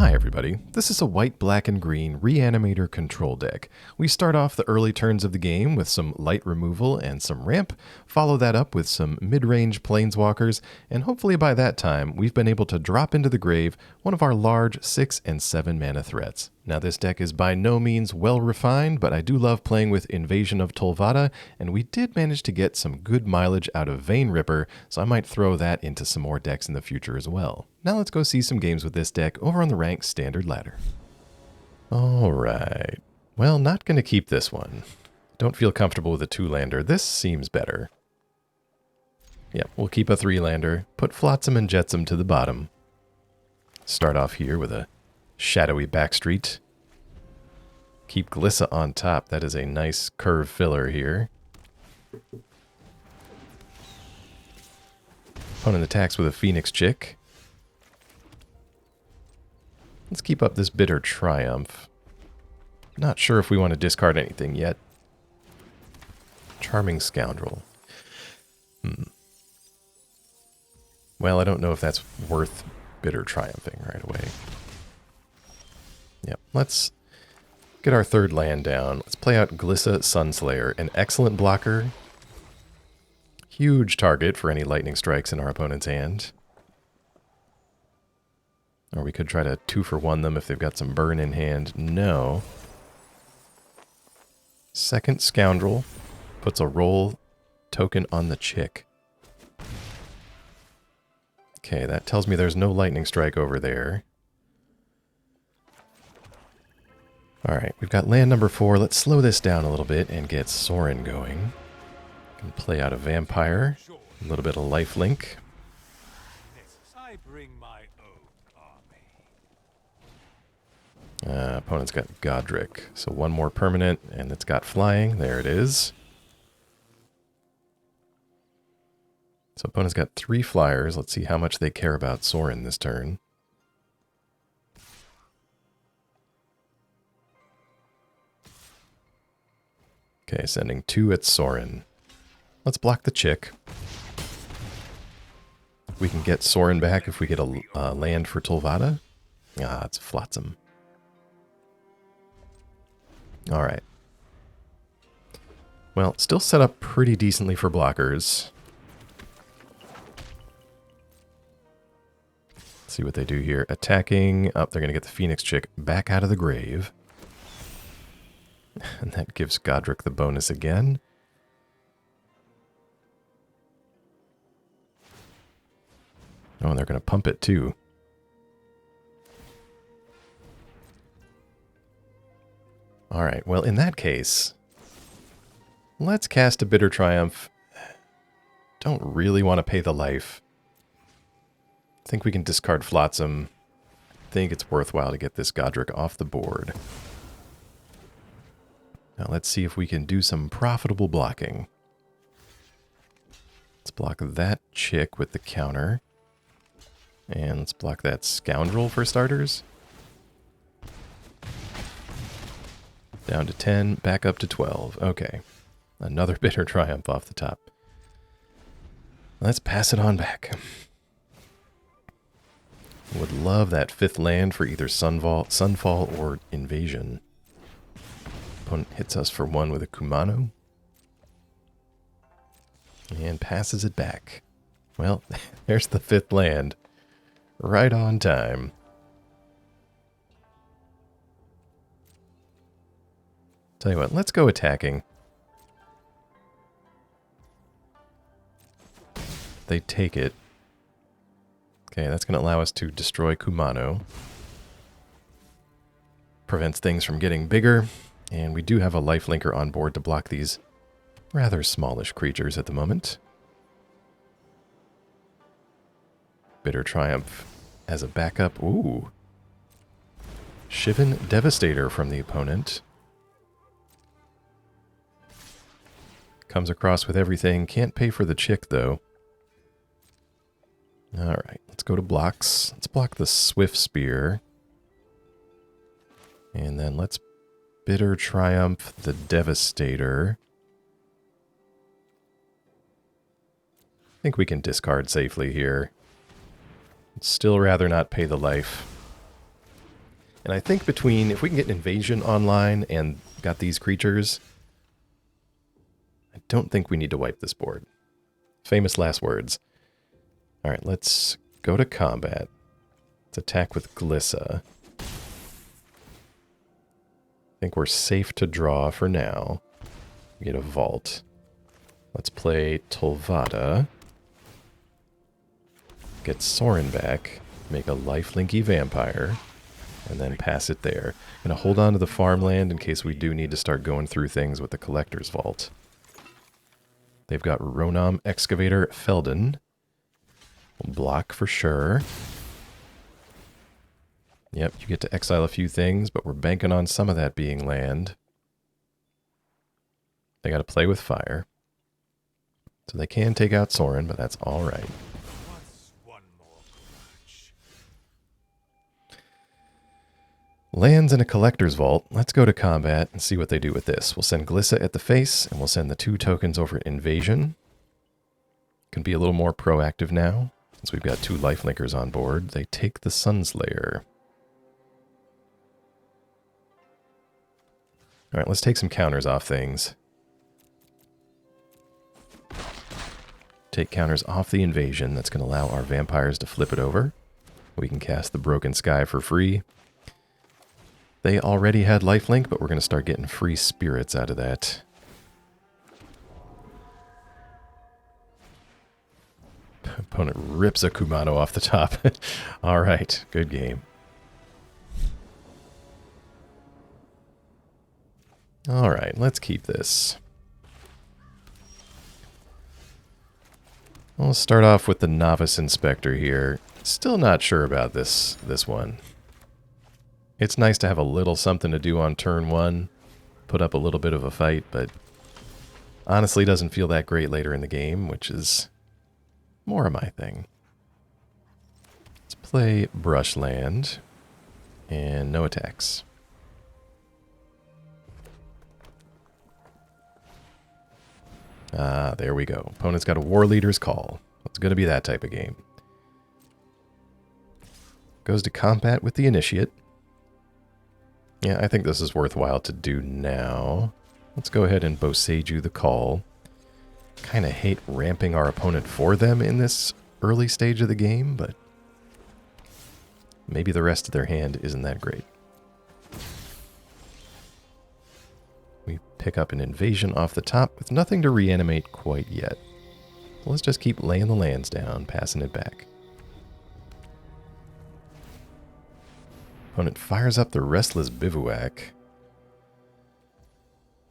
Hi everybody, this is a white, black, and green Reanimator control deck. We start off the early turns of the game with some light removal and some ramp, follow that up with some mid-range planeswalkers, and hopefully by that time we've been able to drop into the grave one of our large 6 and 7 mana threats. Now this deck is by no means well refined, but I do love playing with Invasion of Tolvada, and we did manage to get some good mileage out of Vein Ripper, so I might throw that into some more decks in the future as well. Now let's go see some games with this deck over on the ranked standard ladder. Alright, well, not going to keep this one. Don't feel comfortable with a 2-lander. This seems better. Yeah, we'll keep a 3-lander, put Flotsam and Jetsam to the bottom. Start off here with a Shadowy Backstreet. Keep Glissa on top. That is a nice curve filler here. Opponent attacks with a Phoenix Chick. Let's keep up this Bitter Triumph. Not sure if we want to discard anything yet. Charming Scoundrel. Well, I don't know if that's worth Bitter Triumphing right away. Yep, let's get our third land down. Let's play out Glissa Sunslayer, an excellent blocker. Huge target for any lightning strikes in our opponent's hand. Or we could try to 2-for-1 them if they've got some burn in hand. No. Second Scoundrel puts a roll token on the chick. Okay, that tells me there's no lightning strike over there. Alright, we've got land number 4. Let's slow this down a little bit and get Sorin going. Can play out a Vampire, a little bit of lifelink. Opponent's got Godric, so one more permanent, and it's got flying. There it is. So opponent's got 3 flyers. Let's see how much they care about Sorin this turn. Okay, sending 2 at Sorin. Let's block the chick. We can get Sorin back if we get a land for Tolvada. Ah, it's Flotsam. Alright. Well, still set up pretty decently for blockers. Let's see what they do here. Attacking. Oh, they're going to get the Phoenix Chick back out of the grave. And that gives Godric the bonus again. Oh, and they're going to pump it too. Alright, well in that case, let's cast a Bitter Triumph. Don't really want to pay the life. Think we can discard Flotsam. Think it's worthwhile to get this Godric off the board. Now let's see if we can do some profitable blocking. Let's block that chick with the counter. And let's block that Scoundrel for starters. Down to 10, back up to 12. Okay. Another Bitter Triumph off the top. Let's pass it on back. Would love that 5th land for either Sunfall or Invasion. Opponent hits us for 1 with a Kumano. And passes it back. Well, there's the 5th land. Right on time. Tell you what, let's go attacking. They take it. Okay, that's going to allow us to destroy Kumano. Prevents things from getting bigger. And we do have a lifelinker on board to block these rather smallish creatures at the moment. Bitter Triumph as a backup. Ooh. Shivan Devastator from the opponent. Comes across with everything. Can't pay for the chick, though. Alright, let's go to blocks. Let's block the Swift Spear. And then let's Bitter Triumph the Devastator. I think we can discard safely here. Still rather not pay the life. And I think between, if we can get Invasion online and got these creatures, I don't think we need to wipe this board. Famous last words. All right, let's go to combat. Let's attack with Glissa. I think we're safe to draw for now. We get a Vault. Let's play Tolvada. Get Sorin back. Make a lifelinky vampire. And then pass it there. I'm going to hold on to the farmland in case we do need to start going through things with the Collector's Vault. They've got Ronam Excavator Felden. We'll block for sure. Yep, you get to exile a few things, but we're banking on some of that being land. They got to play with fire. So they can take out Sorin, but that's all right. Lands in a Collector's Vault. Let's go to combat and see what they do with this. We'll send Glissa at the face, and we'll send the 2 tokens over Invasion. Can be a little more proactive now, since we've got 2 lifelinkers on board. They take the Sunslayer. Alright, let's take some counters off things. Take counters off the Invasion. That's going to allow our vampires to flip it over. We can cast the Broken Sky for free. They already had lifelink, but we're going to start getting free spirits out of that. Opponent rips a Kumano off the top. All right, good game. All right, let's keep this. I'll start off with the Novice Inspector here. Still not sure about this one. It's nice to have a little something to do on turn 1, put up a little bit of a fight, but honestly doesn't feel that great later in the game, which is more of my thing. Let's play Brushland, and no attacks. Ah, there we go. Opponent's got a War Leader's Call. It's going to be that type of game. Goes to combat with the Initiate. Yeah, I think this is worthwhile to do now. Let's go ahead and Boseiju the Call. Kind of hate ramping our opponent for them in this early stage of the game, but maybe the rest of their hand isn't that great. We pick up an Invasion off the top with nothing to reanimate quite yet. So let's just keep laying the lands down, passing it back. Opponent fires up the Restless Bivouac.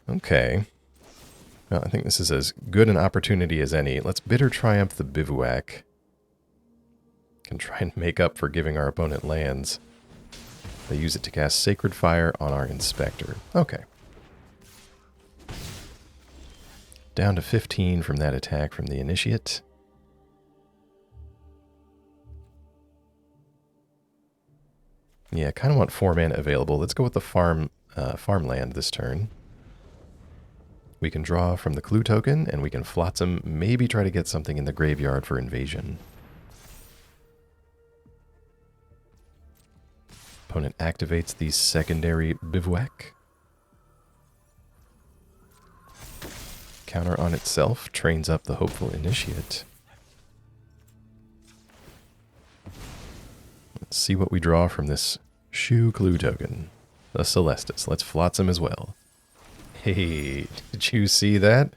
Okay. Well, I think this is as good an opportunity as any. Let's Bitter Triumph the Bivouac. Can try and make up for giving our opponent lands. They use it to cast Sacred Fire on our Inspector. Okay. Down to 15 from that attack from the Initiate. Yeah, I kind of want 4 mana available. Let's go with the farmland this turn. We can draw from the Clue token, and we can Flotsam, maybe try to get something in the graveyard for Invasion. Opponent activates the secondary Bivouac. Counter on itself, trains up the Hopeful Initiate. Let's see what we draw from this Shoe Clue token. The Celestus. Let's Flotsam as well. Hey, did you see that?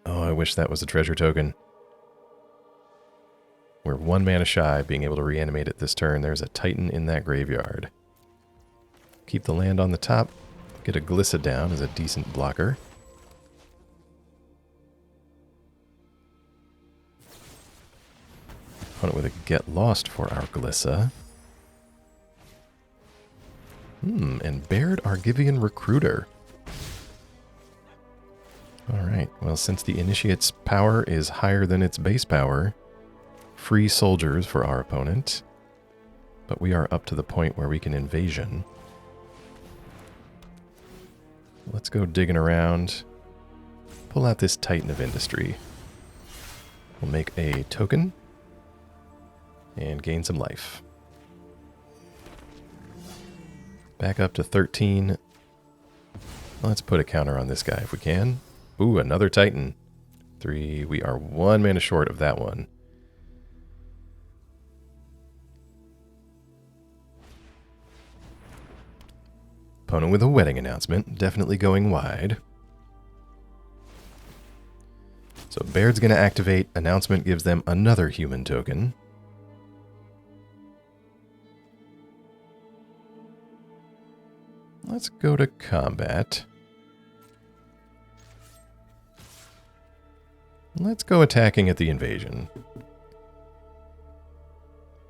Oh, I wish that was a treasure token. We're 1 mana shy of being able to reanimate it this turn. There's a Titan in that graveyard. Keep the land on the top. Get a Glissa down as a decent blocker. Opponent with a Get Lost for our Glissa. And Baird Argivian Recruiter. Alright, well, since the Initiate's power is higher than its base power, free soldiers for our opponent. But we are up to the point where we can Invasion. Let's go digging around. Pull out this Titan of Industry. We'll make a token and gain some life. Back up to 13. Let's put a counter on this guy if we can. Ooh, another Titan. 3. We are 1 mana short of that one. Opponent with a wedding announcement. Definitely going wide. So Baird's going to activate. Announcement gives them another human token. Let's go to combat. Let's go attacking at the invasion.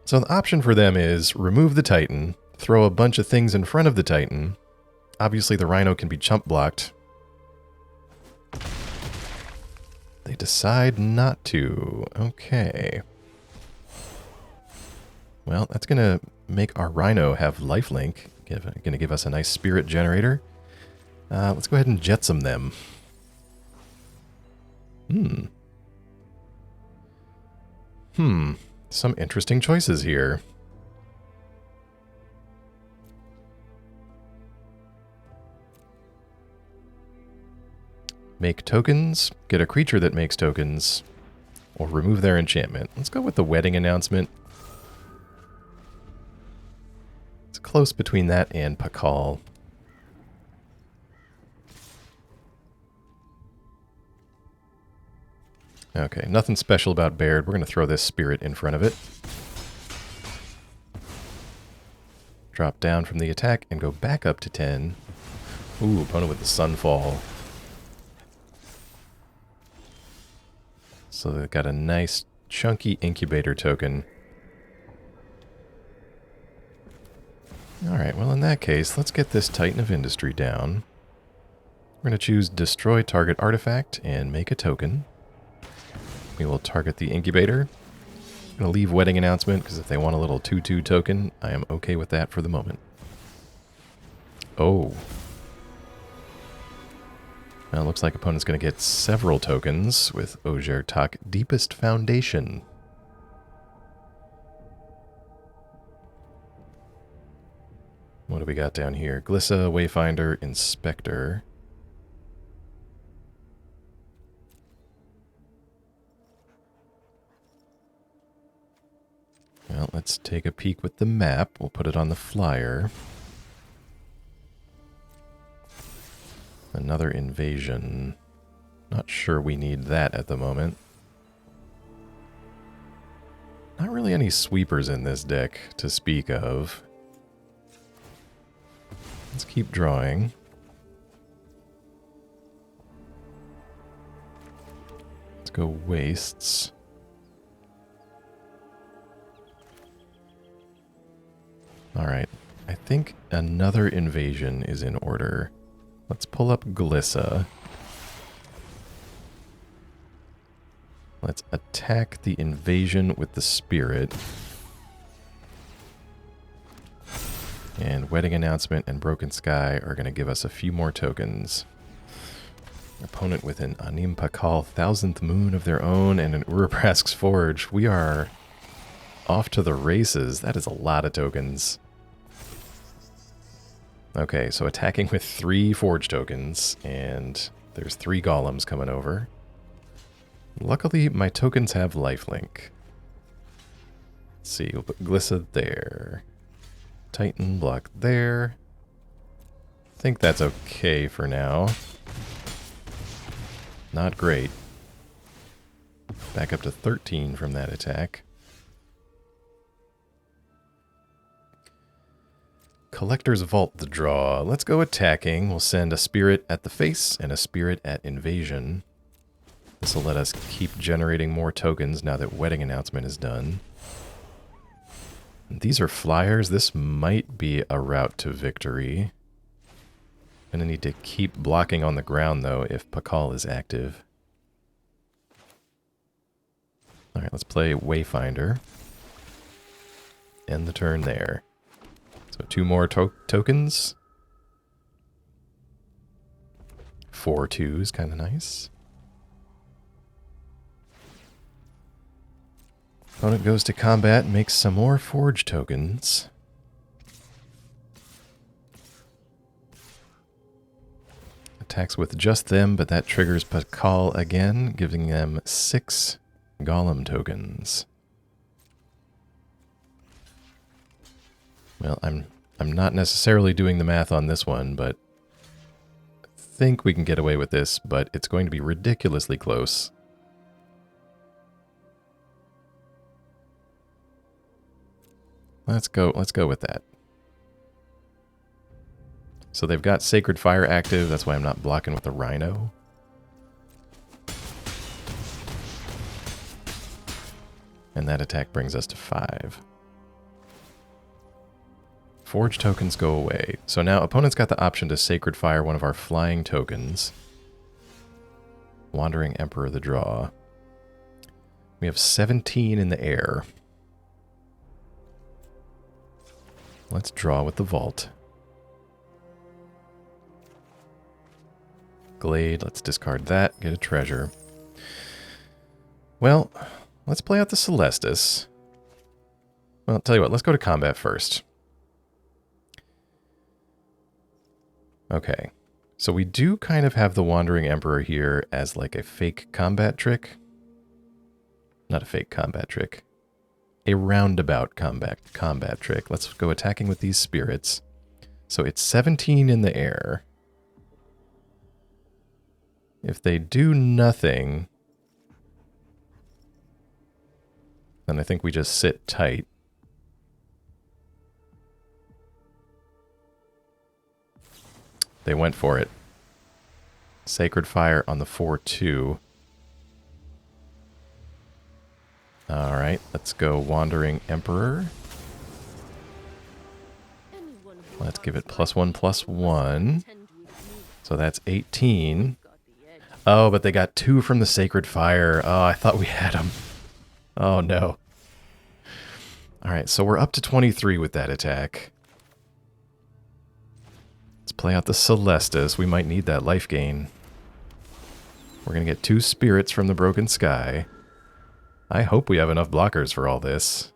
So the option for them is remove the Titan, throw a bunch of things in front of the Titan. Obviously the Rhino can be chump blocked. They decide not to. Okay. Well, that's going to make our Rhino have lifelink. Going to give us a nice spirit generator. Let's go ahead and Jetsam them. Some interesting choices here. Make tokens, get a creature that makes tokens, or remove their enchantment. Let's go with the wedding announcement. It's close between that and Pakal. Okay, nothing special about Baird. We're going to throw this spirit in front of it. Drop down from the attack and go back up to 10. Ooh, opponent with the Sunfall. So they've got a nice chunky incubator token. Alright, well in that case, let's get this Titan of Industry down. We're going to choose Destroy Target Artifact and make a token. We will target the incubator. I'm going to leave Wedding Announcement, because if they want a little 2/2 token, I am okay with that for the moment. Oh. Well, it looks like opponent's going to get several tokens with Ojertak Deepest Foundation. What do we got down here? Glissa, Wayfinder, Inspector. Well, let's take a peek with the map. We'll put it on the flyer. Another invasion. Not sure we need that at the moment. Not really any sweepers in this deck to speak of. Let's keep drawing. Let's go Wastes. Alright, I think another invasion is in order. Let's pull up Glissa. Let's attack the invasion with the spirit. And Wedding Announcement and Broken Sky are going to give us a few more tokens. Opponent with an Anim Pakal 1000th Moon of their own and an Uraprask's Forge. We are off to the races. That is a lot of tokens. Okay, so attacking with 3 Forge tokens, and there's 3 Golems coming over. Luckily, my tokens have lifelink. Let's see, we'll put Glissa there. Titan block there. I think that's okay for now. Not great. Back up to 13 from that attack. Collector's Vault the draw. Let's go attacking. We'll send a spirit at the face and a spirit at invasion. This will let us keep generating more tokens now that Wedding Announcement is done. These are flyers. This might be a route to victory. Gonna need to keep blocking on the ground, though, if Pakal is active. Alright, let's play Wayfinder. End the turn there. So 2 more tokens. 4 2s, kind of nice. Opponent goes to combat, makes some more Forge tokens. Attacks with just them, but that triggers Pakal again, giving them 6 Golem tokens. Well, I'm not necessarily doing the math on this one, but I think we can get away with this, but it's going to be ridiculously close. Let's go with that. So they've got Sacred Fire active, that's why I'm not blocking with the Rhino. And that attack brings us to 5. Forge tokens go away. So now opponent's got the option to Sacred Fire one of our flying tokens. Wandering Emperor the draw. We have 17 in the air. Let's draw with the Vault. Glade, let's discard that, get a treasure. Well, let's play out the Celestus. Well, I'll tell you what, let's go to combat first. Okay, so we do kind of have the Wandering Emperor here as like a fake combat trick. Not a fake combat trick. A roundabout combat trick. Let's go attacking with these spirits. So it's 17 in the air. If they do nothing, then I think we just sit tight. They went for it. Sacred Fire on the 4/2. Alright, let's go Wandering Emperor. Let's give it +1/+1. So that's 18. Oh, but they got 2 from the Sacred Fire. Oh, I thought we had them. Oh, no. Alright, so we're up to 23 with that attack. Let's play out the Celestus. We might need that life gain. We're going to get 2 spirits from the Broken Sky. I hope we have enough blockers for all this.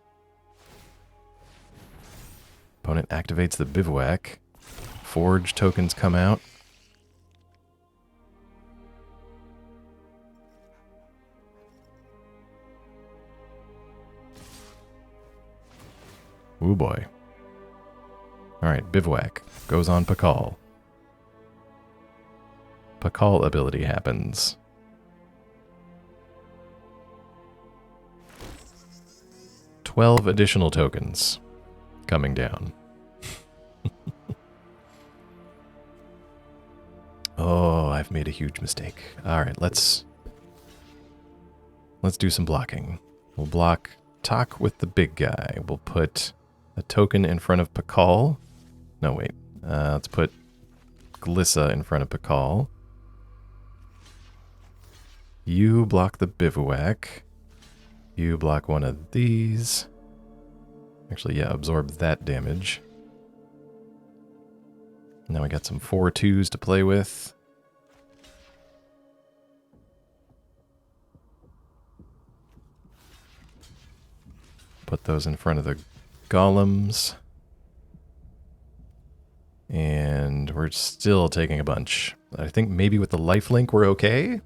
Opponent activates the Bivouac. Forge tokens come out. Ooh boy. Alright, Bivouac. Goes on Pakal. Pakal ability happens. $12 additional tokens coming down. Oh, I've made a huge mistake. Alright, let's do some blocking. We'll block Tak with the big guy. We'll put a token in front of Pakal. No, wait. Let's put Glissa in front of Pakal. You block the Bivouac. You block one of these. Actually, yeah, absorb that damage. Now we got some 4/2s to play with. Put those in front of the golems. And we're still taking a bunch. I think maybe with the lifelink we're okay.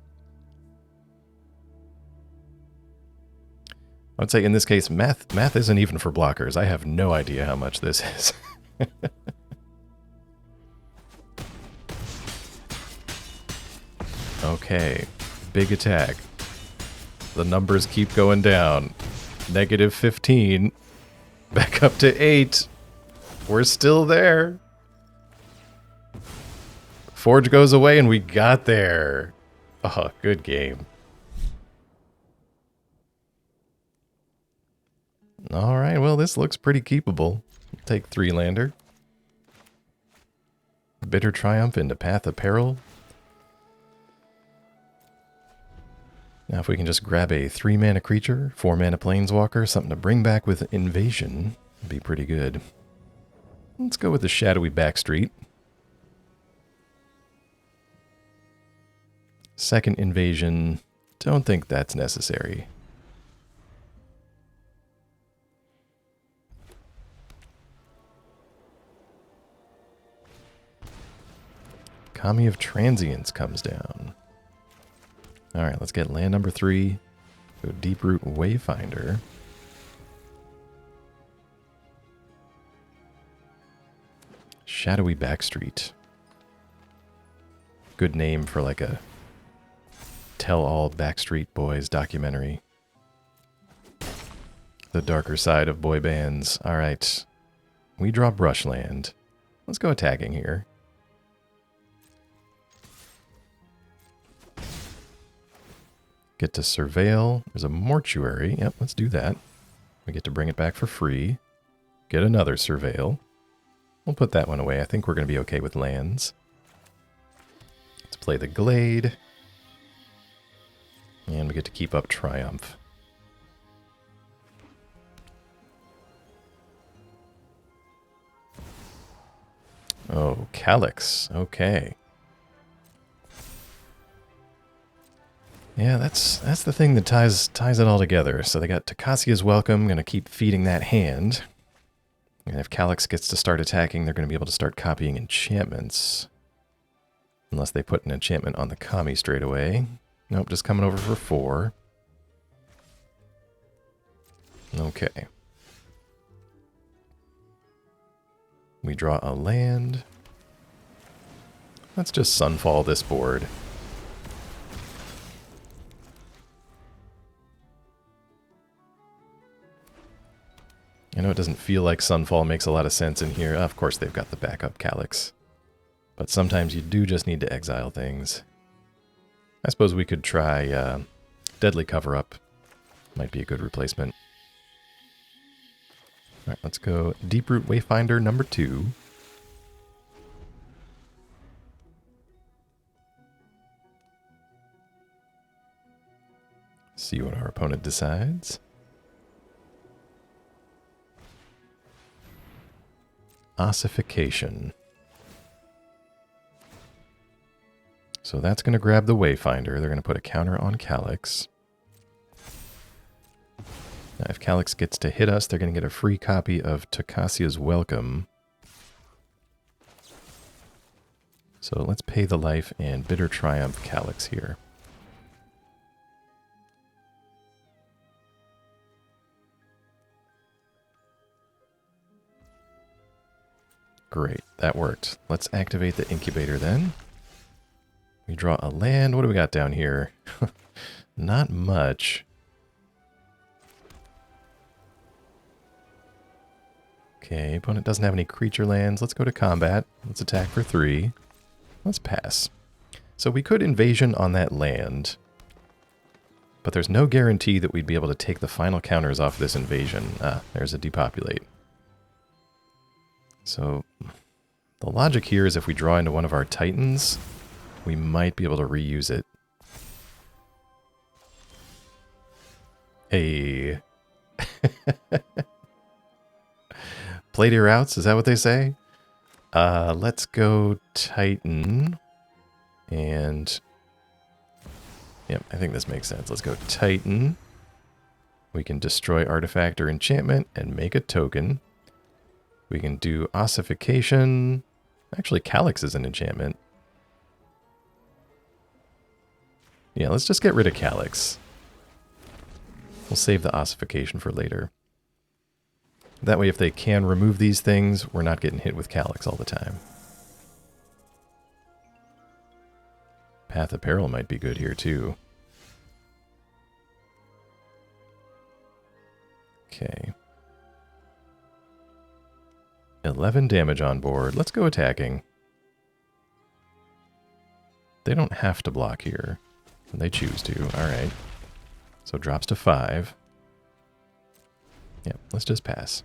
I would say in this case, math isn't even for blockers. I have no idea how much this is. Okay, big attack. The numbers keep going down. -15. Back up to 8. We're still there. Forge goes away and we got there. Oh, good game. Alright, well this looks pretty keepable. Take 3-lander. Bitter Triumph into Path of Peril. Now if we can just grab a 3-mana creature, 4-mana planeswalker, something to bring back with Invasion, would be pretty good. Let's go with the Shadowy Backstreet. Second Invasion, don't think that's necessary. Kami of Transience comes down. Alright, let's get land number 3. Go Deeproot Wayfinder. Shadowy Backstreet. Good name for like a tell-all Backstreet Boys documentary. The darker side of boy bands. Alright. We draw Brushland. Let's go attacking here. Get to Surveil. There's a Mortuary. Yep, let's do that. We get to bring it back for free. Get another Surveil. We'll put that one away. I think we're going to be okay with lands. Let's play the Glade. And we get to keep up Triumph. Oh, Calyx. Okay. Yeah, that's the thing that ties it all together. So they got Takasia's Welcome, going to keep feeding that hand. And if Calyx gets to start attacking, they're going to be able to start copying enchantments. Unless they put an enchantment on the Kami straight away. Nope, just coming over for 4. Okay. We draw a land. Let's just Sunfall this board. I know it doesn't feel like Sunfall makes a lot of sense in here. Of course, they've got the backup Calyx. But sometimes you do just need to exile things. I suppose we could try Deadly Cover-Up. Might be a good replacement. Alright, let's go Deeproot Wayfinder number 2. See what our opponent decides. Ossification. So that's going to grab the Wayfinder. They're going to put a counter on Calyx. Now if Calyx gets to hit us, they're going to get a free copy of Takasia's Welcome. So let's pay the life and Bitter Triumph Calyx here. Great, that worked. Let's activate the incubator then. We draw a land. What do we got down here? Not much. Okay, opponent doesn't have any creature lands. Let's go to combat. Let's attack for 3. Let's pass. So we could invasion on that land, but there's no guarantee that we'd be able to take the final counters off this invasion. Ah, there's a depopulate. So the logic here is if we draw into one of our Titans, we might be able to reuse it. Hey. Play to your outs, is that what they say? Let's go Titan. And yep, I think this makes sense. Let's go Titan. We can destroy artifact or enchantment and make a token. We can do Ossification. Actually, Calyx is an enchantment. Yeah, let's just get rid of Calyx. We'll save the Ossification for later. That way, if they can remove these things, we're not getting hit with Calyx all the time. Path of Peril might be good here, too. Okay. 11 damage on board. Let's go attacking. They don't have to block here. They choose to. Alright. So drops to 5. Yep, let's just pass.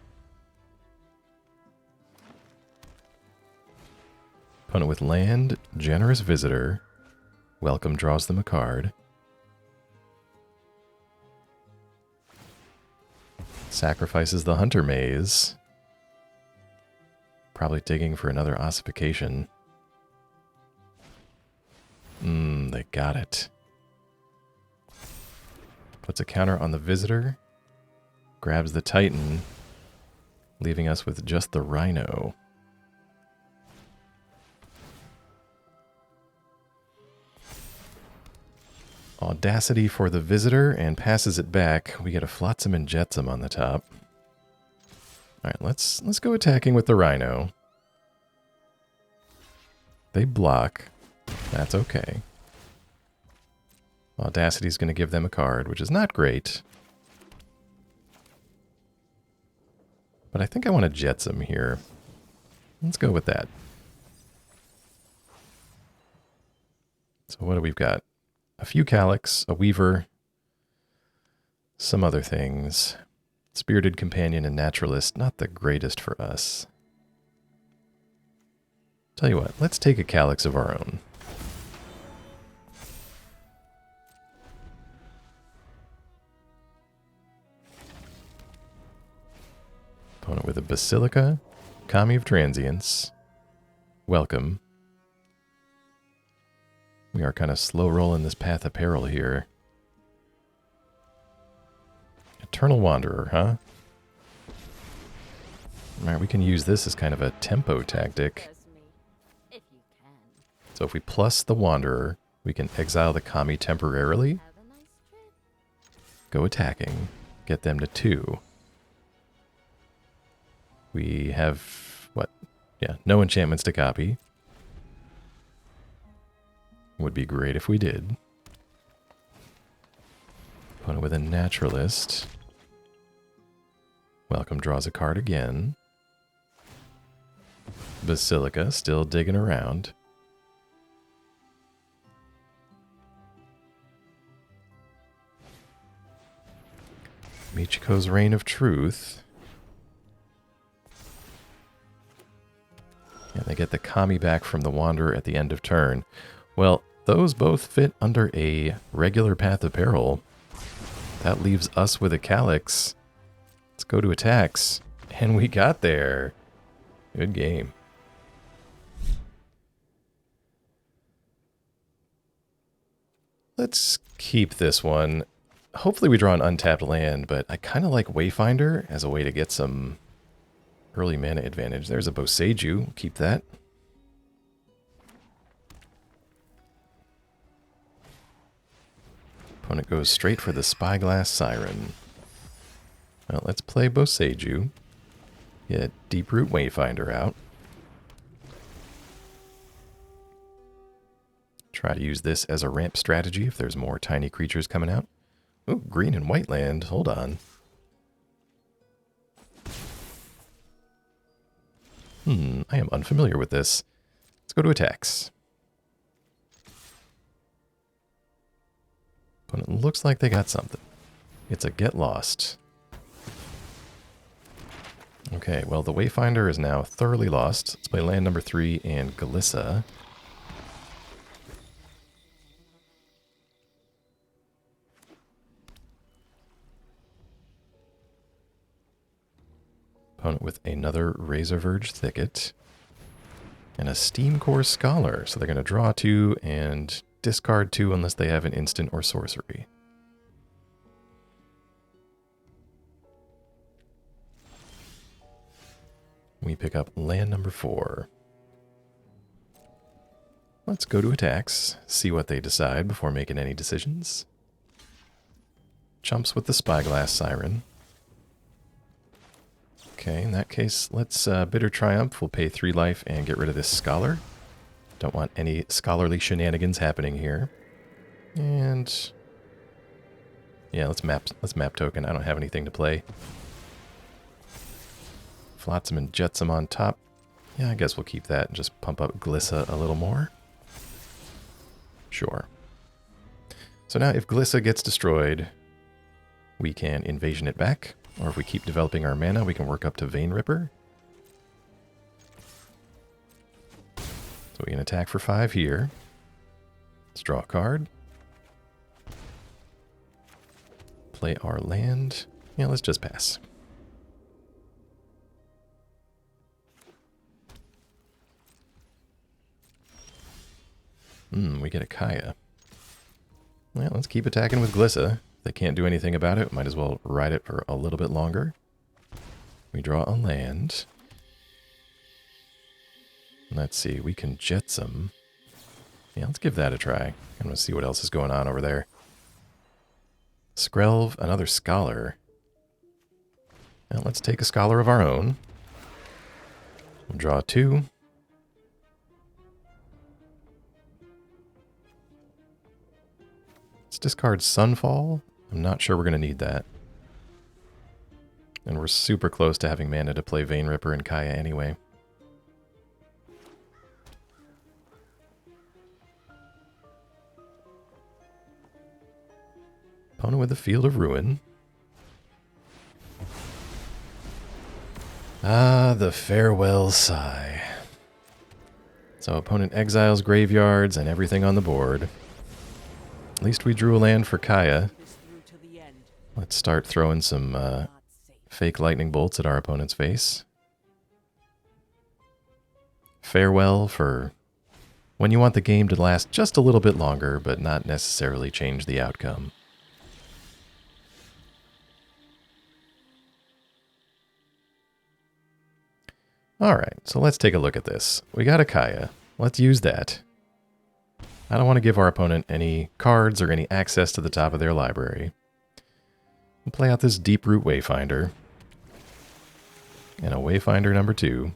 Opponent with land, Generous Visitor. Welcome draws them a card. Sacrifices the Hunter Maze. Probably digging for another Ossification. They got it. Puts a counter on the Visitor. Grabs the Titan. Leaving us with just the Rhino. Audacity for the visitor and passes it back. We get a Flotsam and Jetsam on the top. Alright, let's go attacking with the Rhino. They block. That's okay. Audacity's going to give them a card, which is not great. But I think I want a Jetsam here. Let's go with that. So what do we've got? A few Calyx, a Weaver, some other things. Spirited Companion and Naturalist, not the greatest for us. Tell you what, let's take a Calyx of our own. Opponent with a Basilica, Kami of Transience. Welcome. We are kind of slow rolling this Path of Peril here. Eternal Wanderer, huh? Alright, we can use this as kind of a tempo tactic. So if we plus the Wanderer, we can exile the Kami temporarily. Go attacking. Get them to 2. We have, what? Yeah, no enchantments to copy. Would be great if we did. Opponent with a Naturalist. Welcome draws a card again. Basilica still digging around. Michiko's Reign of Truth. And they get the Kami back from the Wanderer at the end of turn. Well, those both fit under a regular Path of Peril. That leaves us with a Calyx. Let's go to attacks. And we got there. Good game. Let's keep this one. Hopefully we draw an untapped land, but I kind of like Wayfinder as a way to get some early mana advantage. There's a Boseiju. Keep that. Opponent goes straight for the Spyglass Siren. Well, let's play Boseiju. Get Deeproot Wayfinder out. Try to use this as a ramp strategy if there's more tiny creatures coming out. Ooh, green and white land. Hold on. I am unfamiliar with this. Let's go to attacks. Opponent looks like they got something. It's a Get Lost. Okay, well, the Wayfinder is now thoroughly lost. Let's play land number 3 and Glissa. Opponent with another Razorverge Thicket. And a Steam Core Scholar. So they're going to draw 2 and discard 2 unless they have an instant or sorcery. We pick up land number 4. Let's go to attacks, see what they decide before making any decisions. Chumps with the Spyglass Siren. Okay, in that case, let's Bitter Triumph. We'll pay 3 life and get rid of this Scholar. Don't want any scholarly shenanigans happening here. And yeah, let's map token. I don't have anything to play. Flotsam and Jetsam on top. Yeah, I guess we'll keep that and just pump up Glissa a little more. Sure. So now if Glissa gets destroyed, we can Invasion it back. Or if we keep developing our mana, we can work up to Vein Ripper. So we can attack for 5 here. Let's draw a card. Play our land. Yeah, let's just pass. We get a Kaya. Well, let's keep attacking with Glissa. If they can't do anything about it, might as well ride it for a little bit longer. We draw a land. Let's see, we can Jetsam. Yeah, let's give that a try. I'm going to see what else is going on over there. Skrelv, another scholar. Now let's take a scholar of our own. We'll draw 2. Let's discard Sunfall. I'm not sure we're going to need that. And we're super close to having mana to play Vein Ripper and Kaya anyway. Opponent with the Field of Ruin. Ah, the farewell sigh. So opponent exiles graveyards and everything on the board. At least we drew a land for Kaya. Let's start throwing some fake lightning bolts at our opponent's face. Farewell for when you want the game to last just a little bit longer, but not necessarily change the outcome. Alright, so let's take a look at this. We got a Kaya. Let's use that. I don't want to give our opponent any cards or any access to the top of their library. We'll play out this Deeproot Wayfinder. And a Wayfinder number 2.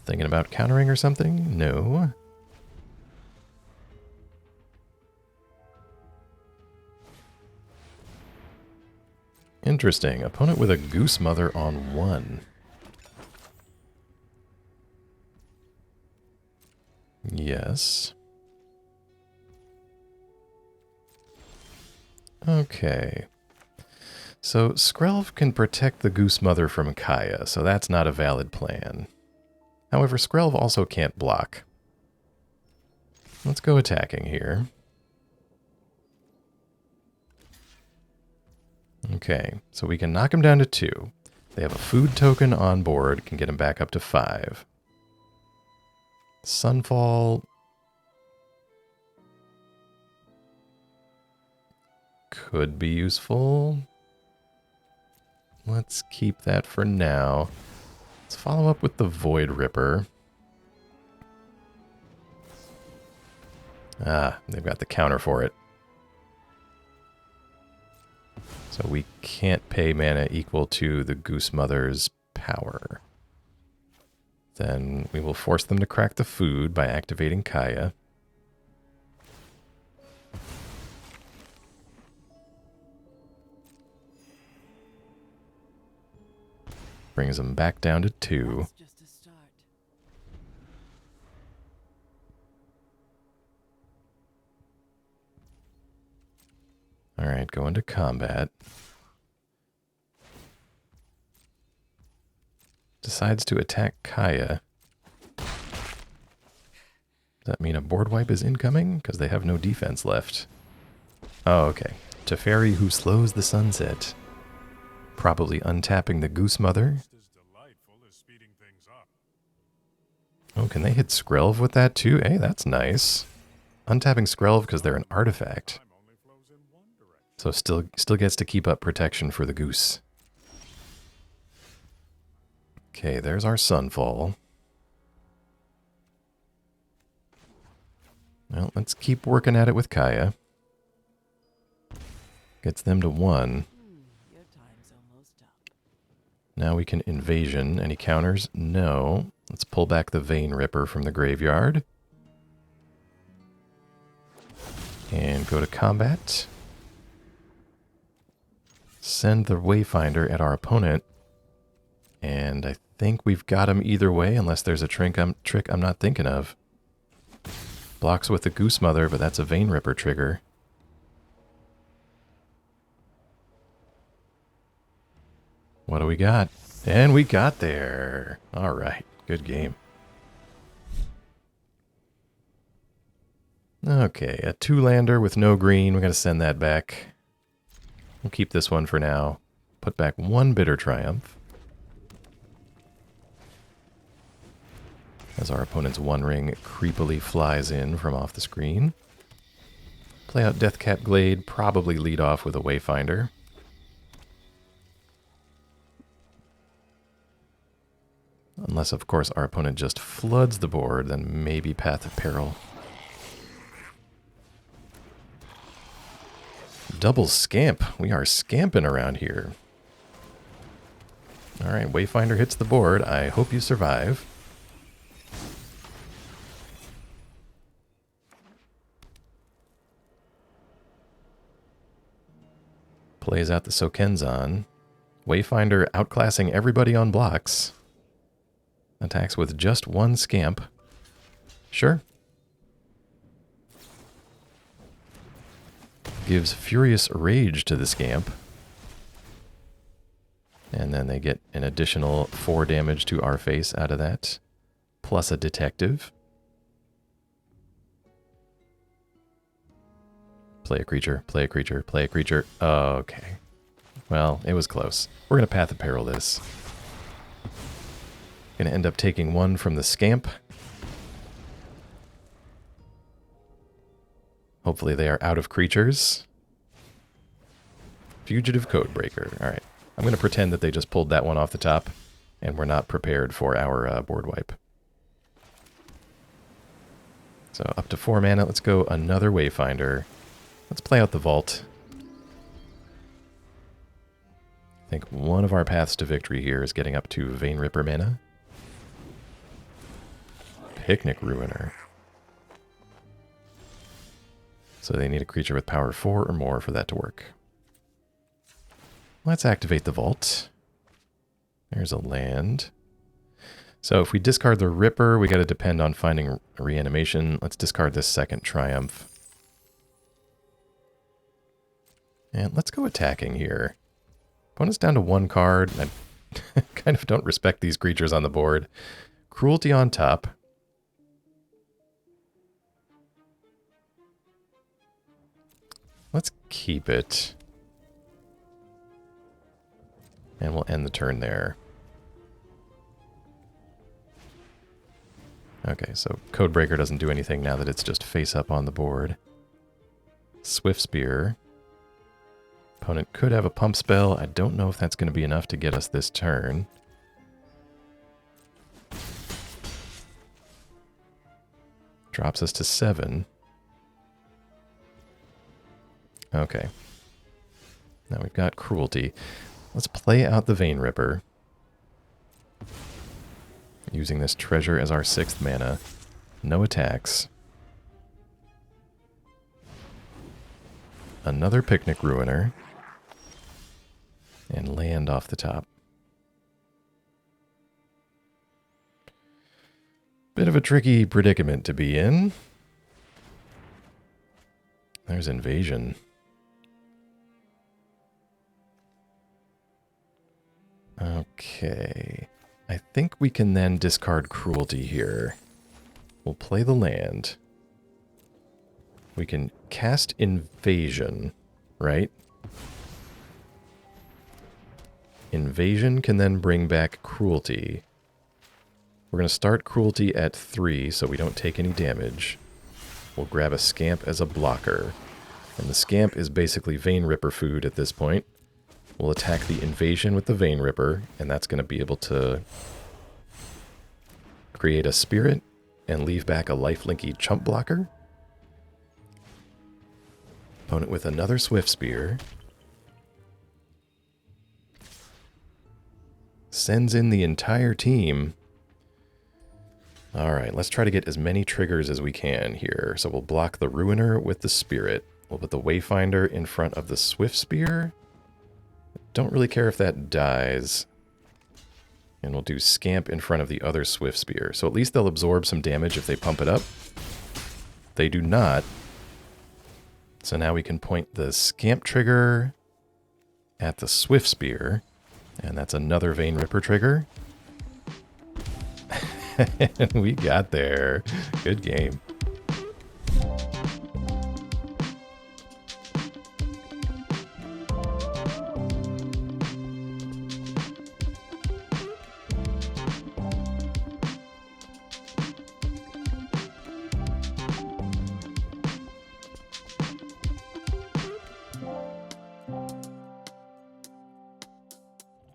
Thinking about countering or something? No. Interesting. Opponent with a Goose Mother on 1. Yes. Okay. So Skrelv can protect the Goose Mother from Kaya, so that's not a valid plan. However, Skrelv also can't block. Let's go attacking here. Okay, so we can knock him down to 2. They have a food token on board, can get him back up to 5. Sunfall could be useful. Let's keep that for now. Let's follow up with the Void Ripper. Ah, they've got the counter for it. So we can't pay mana equal to the Goose Mother's power. Then we will force them to crack the food by activating Kaya. Brings them back down to 2. Alright, go into combat. Decides to attack Kaya. Does that mean a board wipe is incoming? Because they have no defense left. Oh, okay. Teferi who slows the sunset. Probably untapping the Goose Mother. Oh, can they hit Skrelv with that too? Hey, that's nice. Untapping Skrelv because they're an artifact. So still gets to keep up protection for the Goose. Okay, there's our Sunfall. Well, let's keep working at it with Kaya. Gets them to 1. Now we can Invasion. Any counters? No. Let's pull back the Vein Ripper from the graveyard. And go to combat. Send the Wayfinder at our opponent. And I think we've got him either way, unless there's a trick I'm not thinking of. Blocks with the Goose Mother, but that's a Vein Ripper trigger. What do we got? And we got there. All right. Good game. Okay, a 2-lander with no green. We're going to send that back. We'll keep this one for now. Put back 1 Bitter Triumph. As our opponent's One Ring creepily flies in from off the screen. Play out Deathcap Glade, probably lead off with a Wayfinder. Unless, of course, our opponent just floods the board, then maybe Path of Peril. Double scamp. We are scamping around here. Alright, Wayfinder hits the board. I hope you survive. Plays out the Sokenzan. Wayfinder outclassing everybody on blocks. Attacks with just one scamp. Sure. Gives Furious Rage to the scamp. And then they get an additional 4 damage to our face out of that. Plus a detective. Play a creature, play a creature, play a creature. Okay. Well, it was close. We're going to Path of Peril this. Going to end up taking 1 from the scamp. Hopefully they are out of creatures. Fugitive Codebreaker. Alright. I'm going to pretend that they just pulled that one off the top, and we're not prepared for our board wipe. So up to 4 mana. Let's go another Wayfinder. Let's play out the Vault. I think one of our paths to victory here is getting up to Vein Ripper mana. Picnic Ruiner. So they need a creature with power 4 or more for that to work. Let's activate the Vault. There's a land. So if we discard the Ripper, we got to depend on finding reanimation. Let's discard this second Triumph. And let's go attacking here. Opponent's down to 1 card. I kind of don't respect these creatures on the board. Cruelty on top. Let's keep it. And we'll end the turn there. Okay, so Codebreaker doesn't do anything now that it's just face up on the board. Swift Spear. Opponent could have a pump spell. I don't know if that's going to be enough to get us this turn. Drops us to 7. Okay. Now we've got Cruelty. Let's play out the Vein Ripper. Using this treasure as our 6th mana. No attacks. Another Picnic Ruiner. And land off the top. Bit of a tricky predicament to be in. There's Invasion. Okay. I think we can then discard Cruelty here. We'll play the land. We can cast Invasion, right? Invasion can then bring back Cruelty. We're going to start Cruelty at 3 so we don't take any damage. We'll grab a Scamp as a blocker. And the Scamp is basically Vein Ripper food at this point. We'll attack the Invasion with the Vein Ripper, and that's going to be able to create a Spirit and leave back a lifelinky chump blocker. Opponent with another Swift Spear. Sends in the entire team. Alright, let's try to get as many triggers as we can here. So we'll block the Ruiner with the Spirit. We'll put the Wayfinder in front of the Swift Spear. Don't really care if that dies. And we'll do Scamp in front of the other Swift Spear. So at least they'll absorb some damage if they pump it up. They do not. So now we can point the Scamp trigger at the Swift Spear. And that's another Vein Ripper trigger. And we got there. Good game.